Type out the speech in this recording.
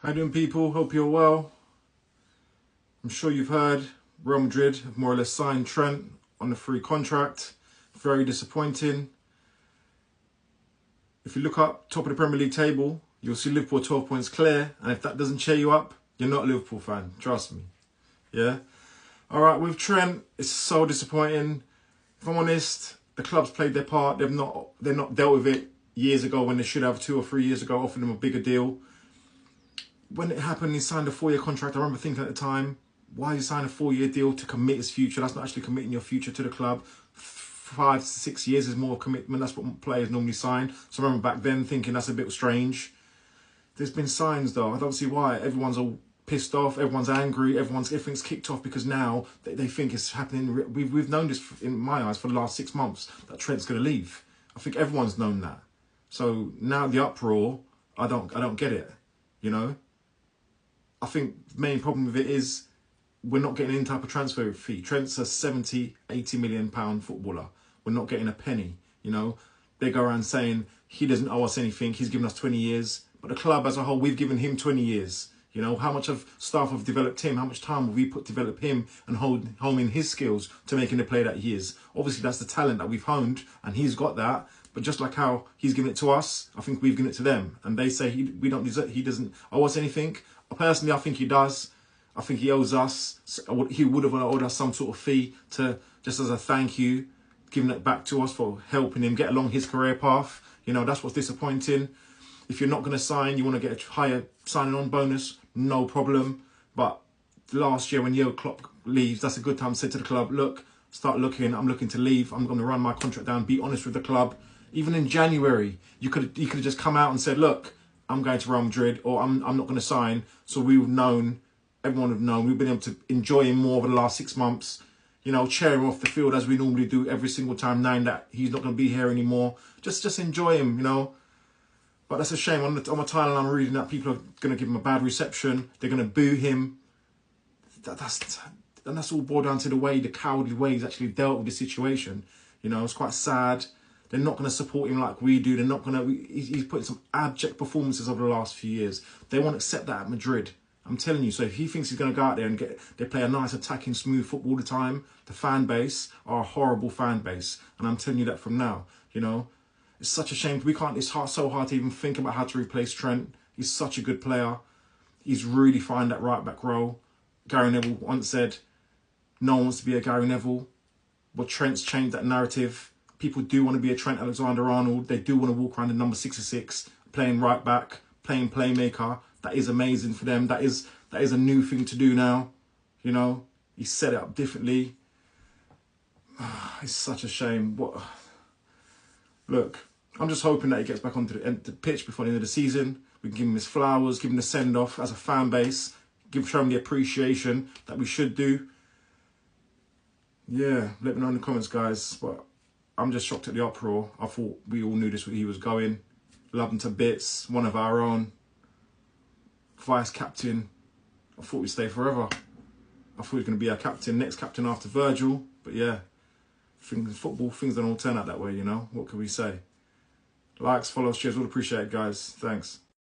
How you doing, people? Hope you're well. I'm sure you've heard Real Madrid have more or less signed Trent on a free contract. Very disappointing. If you look up top of the Premier League table, you'll see Liverpool 12 points clear. And if that doesn't cheer you up, you're not a Liverpool fan. Trust me. Yeah? All right, with Trent, it's so disappointing. If I'm honest, the club's played their part. They're not dealt with it years ago when they should have 2 or 3 years ago, offering them a bigger deal. When it happened, he signed a 4-year contract. I remember thinking at the time, why you sign a 4-year deal to commit his future? That's not actually committing your future to the club. 5 to 6 years is more commitment. That's what players normally sign. So I remember back then thinking that's a bit strange. There's been signs though. I don't see why. Everyone's all pissed off. Everyone's angry. Everything's kicked off because now they think it's happening. We've known this in my eyes for the last 6 months that Trent's going to leave. I think everyone's known that. So now the uproar, I don't get it. You know. I think the main problem with it is we're not getting any type of transfer fee. Trent's a 70, 80 million pound footballer. We're not getting a penny, you know. They go around saying he doesn't owe us anything. He's given us 20 years. But the club as a whole, we've given him 20 years. You know, how much of staff have developed him? How much time have we put to develop him and honing his skills to making the player that he is? Obviously, that's the talent that we've honed, and he's got that. But just like how he's given it to us, I think we've given it to them. And they say we don't deserve, he doesn't owe us anything. Personally, I think he does. I think he owes us. He would have owed us some sort of fee to just as a thank you, giving it back to us for helping him get along his career path. You know, that's what's disappointing. If you're not going to sign, you want to get a higher signing on bonus, no problem. But last year when Jurgen Klopp leaves, that's a good time to say to the club, look, start looking. I'm looking to leave. I'm going to run my contract down. Be honest with the club. Even in January, you could have just come out and said, look, I'm going to Real Madrid, or I'm not going to sign. So we've known, everyone have known, we've been able to enjoy him more over the last 6 months. You know, cheer him off the field as we normally do every single time, knowing that he's not going to be here anymore. Just enjoy him, you know. But that's a shame. On my timeline, I'm reading that people are going to give him a bad reception. They're going to boo him. That's all boiled down to the cowardly way he's actually dealt with the situation. You know, it's quite sad. They're not going to support him like we do. They're not going to. He's put in some abject performances over the last few years. They won't accept that at Madrid. I'm telling you. So if he thinks he's going to go out there and they play a nice attacking, smooth football all the time, the fan base are a horrible fan base, and I'm telling you that from now. You know, it's such a shame. It's so hard to even think about how to replace Trent. He's such a good player. He's really fine that right back role. Gary Neville once said, "No one wants to be a Gary Neville," but Trent's changed that narrative. People do want to be a Trent Alexander-Arnold. They do want to walk around in number 66, playing right back, playing playmaker. That is amazing for them. That is a new thing to do now. You know, he set it up differently. It's such a shame. Look, I'm just hoping that he gets back onto the pitch before the end of the season. We can give him his flowers, give him the send-off as a fan base, show him the appreciation that we should do. Yeah, let me know in the comments, guys. But I'm just shocked at the uproar. I thought we all knew this where he was going. Loved him to bits. One of our own. Vice captain. I thought we'd stay forever. I thought he was going to be our captain, next captain after Virgil. But yeah, football, things don't all turn out that way, you know. What can we say? Likes, follows, shares, all appreciate it, guys. Thanks.